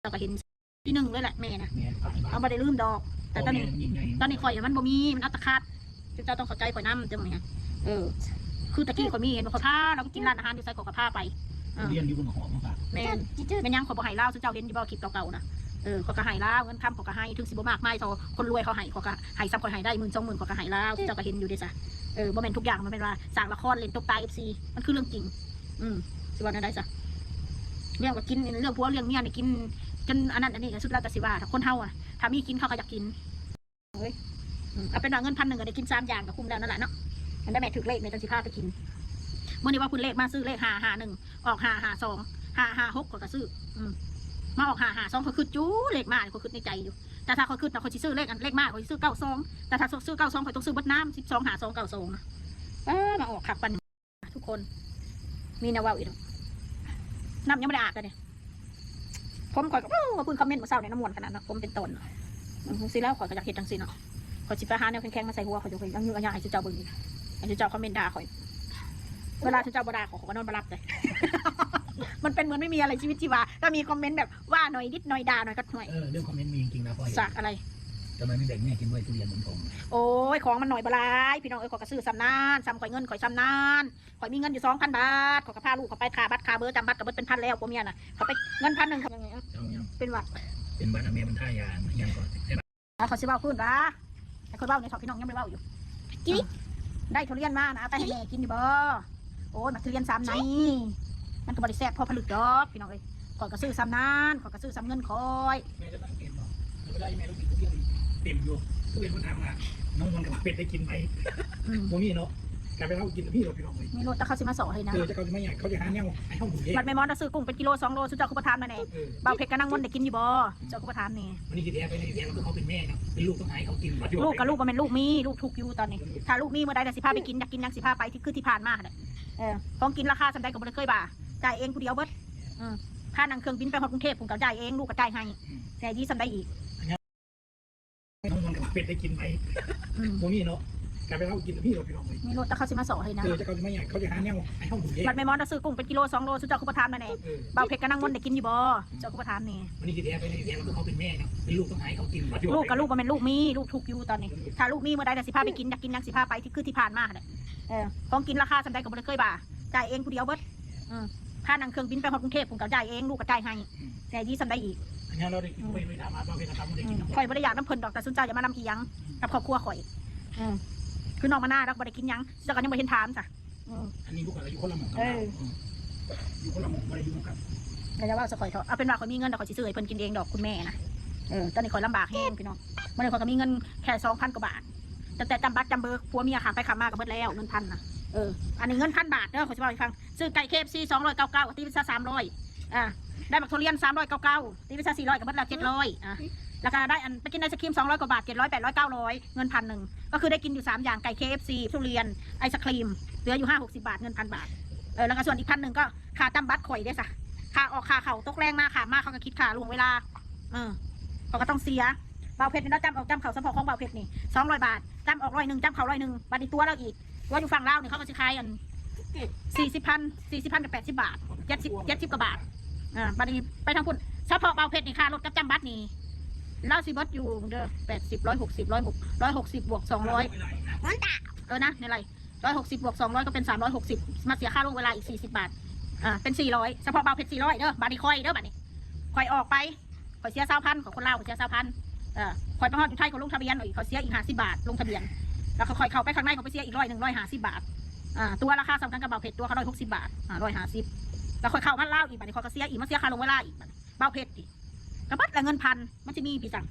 เราก็เห็นที่หนึ่งเลยแหละแม่นะเอาไปได้ลืมดอกแต่ตอนนี้ข่อยมันบ่มีมันอัตคัดเจ้าต้องเข้าใจข่อยน้ำจังไงคือตะกี้ข่อยมีเห็นข่อยผ้าเราก็กินร้านอาหารอยู่ใส่ข่อยกับผ้าไปเรียนอยู่บนหอมค่ะแม่ยังข่อยบ่ให้เล่าซึ่งเจ้าเห็นอยู่บ่คลิปเก่าๆนะข่อยก็ให้เล่าเงินคำข่อยก็ให้ถึงสิบ่มากไม่เท่าคนรวยเขาให้ข่อยก็ให้ซ้ำข่อยให้ได้10,000-20,000ข่อยก็ให้เล่าเจ้าก็เห็นอยู่ดิจ้ะบ่แม่นทุกอย่างมันเป็นว่าสร้างละครเล่นตบตา FC มันคือเรื่องจริงสิว่าได้จ้ะเรื่องว่ากินเรื่องผัวเรื่องเมียนี่กินจนอันนั้นอันนี้สุดแล้วแต่สิว่าถ้าคนเฮาถ้ามีกินเขาก็อยากกินเอาเป็นว่าเงิน1,000ก็ได้กิน3 อย่างก็คุ้มแล้วนั่นแหละเนาะมันได้แม่ถือเลขในจังสิพาไปกินเมื่อนี้ว่าคุณเลขมาซื้อเลข551ออก552 556ก็ซื้อมาออก552เขาคือจู้เลขมาเขาคือในใจอยู่แต่ถ้าเขาคือเขาซื้อเลขเลขมาเขาซื้อ92แต่ถ้าซื้อ92เขาต้องซื้อบัดน้ำ12 52 92มาออกขับปันทุกคนมีแนวว่าอีกน้ำยังไม่ได้อาบเลยเนี่ยผมคอยกับเพิ่งคอมเมนต์มาเศร้าในน้ำมวนขนาดนั้นผมเป็นต้นสิแล้วคอยก็อยากเห็นจังสิเนาะคอยจิบไปหาแนวแข็งๆมาใส่หัวคอยจะคอยยังยืดยังไงเจ้าเบิ่งไอ้เจ้าคอมเมนต์ด่าคอยเวลาเจ้าบ่ด่าขอก็นอนมารับเลยมันเป็นเหมือนไม่มีอะไรชีวิตชีวาถ้ามีคอมเมนต์แบบว่าหน่อยนิดหน่อยด่าหน่อยก็หน่อยเรื่องคอมเมนต์มีจริงๆนะพ่อสักอะไรทำไมไม่แบ่งแม่กินด้วยทุเรียนเหมือนผมโอ้ยของมันหน่อยบลายพี่น้องขอกระซื้อซ้ำนานซ้ำข่อยเงินข่อยซ้ำนานข่อยมีเงินอยู่2,000 บาทขอกระพาลูกเขาไปขาบัตรขาเบอร์จำบัตรกับเบอร์เป็น1,000แล้วพวกเมียน่ะเขาไปเงิน1,000เขายังไงเป็นวัดเป็นบ้านแม่มันท่ายางยังก่อนเขาสิเบ้าขึ้นปะแต่คนเบ้าในชอบพี่น้องยังไม่เบ้าอยู่กิ๊กได้ทุเรียนมานะไปให้แม่กินดิบ่โอ้ยมาทุเรียนซ้ำไหนมันก็บริแซ่บพอผลึกดอกพี่น้องเอ้ยข่อยกระซื้อซ้ำนานข่อยกระซื้อซ้ำเงินคอยแม่จะตั้งเกณฑ์บอกเวลาแม่ต้องกินทุเรียนเต็มอยู่ทุเรียนมันทำมาน้องมันกับเป็ดได้กินไหมพวกนี้เนาะกลายเป็นเขากินพี่เราพี่น้องเลยมีรถแต่เขาสิมาสอให้นะจะเขาจะไม่ใหญ่เขาจะหาเนี่ยไอ้ห้องหมูเย่มันไม่มอนซื้อกุ้งเป็นกิโล2 โลสุดเจ้าคุปทานมาแน่เบาเผ็ดกระนั่งมนได้กินอยู่บ่เจ้าคุปทานนี่วันนี้ที่แท้ไปในแท้เขาเป็นแม่นะเป็นลูกต้องให้เขากินลูกกับลูกมันเป็นลูกมีลูกทุกอยู่ตอนนี้ถ้าลูกมีเมื่อใดแต่สิพาไปกินอยากกินยังสิพาไปที่คือที่ผ่านมาเนี่ยของกินราคาสำได้กับบ่ได้เคยบ่าจ่ายเองผู้เดียวเบิดค่านั่งเครื่องบินไปฮอดกรุงเทพผมก็จ่ายเองลูกก็จ่ายให้แต่ยี่สำได้อีกน้องมันกับเป็ดได้กินไหมพวกนี้เนาะกลายเป็นเขากินพี่เราพี่น้องเลยมีรถแต่เขาสิมาสอให้นะจะเขาจะไม่ใหญ่เขาจะหาเนี่ยไอ้ห้องหมูเย่มันไม่มอนซื้อกุ้งเป็นกิโล2 โลสุดเจ้าคุปทานมาแน่เบาเผ็ดกระนั่งมนได้กินอยู่บ่เจ้าคุปทานนี่วันนี้ที่แท้ไปในแท้เขาเป็นแม่นะเป็นลูกต้องให้เขากินลูกกับลูกมันเป็นลูกมีลูกทุกอยู่ตอนนี้ถ้าลูกมีเมื่อใดแต่สิพาไปกินอยากกินยังสิพาไปที่คือที่ผ่านมาเนี่ยของกินราคาสำได้กับบ่ได้เคยบ่าจ่ายเองผู้เดียวเบิดค่านั่งเครื่องบินไปฮอดกรุงเทพผมก็จ่ายเองลูกก็จ่ายให้แต่ยี่สำได้อีกอันนี้เราได้ไม่ถามมาเราเป็นกระทำได้กินข่อยบ่ได้อยากน้ำเพิ่นดอกแต่สนใจอย่ามานำกี่ยังกับครอบครัวข่อยคือน้องมาหน้าเราบ่ได้กินยังเจ้าก็ยังบ่เห็นถามจ้ะอันนี้ลูกอะไรอยู่คนละหมู่กันอยู่คนละหมู่บ่ได้อยู่กันแล้วจะว่าสข่อยเถอะเอาเป็นว่าข่อยมีเงินแต่ข่อยสิซื้อให้เพิ่นกินเองดอกคุณแม่นะตอนนี้ข่อยลำบากแห้งพี่น้องเมื่อนี้ข่อยก็มีเงินแค่2,000 กว่าบาทแต่จำบัตรจำเบอร์ผัวเมียขาไปขามาก็เบิดแล้วเงิน1,000นะอันนี้เงิน1,000 บาทเด้อข่อยจะบอกให้ฟังซื้อไก่ KFC 299ตีเป็น300ได้บักทุเรียน399ตีเป็น400ก็เบิดแล้ว700แล้วก็ได้อันไปกินไอศครีม200 กว่าบาท700 800 900เงิน1,100ก็คือได้กินอยู่3อย่างไก่ KFC ทุเรียนไอศครีมเหลืออยู่5-60 บาทเงิน1,000 บาทแล้วก็ส่วนอีก1,100ก็ค่าจำบัตรข่อยได้ซะค่าออกค่าเข่าตกแรงมาค่ะมาเขาก็คิดค่าล่วงเวลาเขาก็ต้องเสียเบาเพชรนี่เราจำออกจำเข่าเฉพาะของเบาเพชรนี่200 บาทจำออก100จำเข่า100บัตรในตัวเราอีกว่าอยู่ฝั่งลาวนี่เขาก็จะขายอัน40,000กับ80 บาท70กว่าบาทบัตรนี้ไปทางพุ่นเฉพาะเบาเพชรนี่ค่ารถกับจำบัตรนี่เราสิบัตรอยู่เด้อ80 160 160บวก200นั่นจ้ะนะในไร160บวก200ก็เป็น360มาเสียค่าลงเวลาอีก40 บาทเป็น400เฉพาะเบาเพชร400เด้อบัตรนี้ค่อยเด้อบัตรนี้ค่อยออกไปข่อยเสีย20,000ของคนลาวข่อยเสีย20,000ข่อยไปฮอดอยู่ไทยก็ลงทะเบียนอีกข่อยเสียอีก50 บาทลงทะเบียนแล้วข่อยเข้าไปข้างในเขาไปเสียอีก150 บาทตัวราคาสำคัญกับเบาเพชรตัวเขา160 บาท150แล้วข่อยเข้าบ้านลาวอีกบัตรนี้ข่อยก็เสียอีกมาเสียค่าลงเวลาอีกเบาเพชรอีกกระบัดละเงิน1,000มันจะมีพี่สั่ง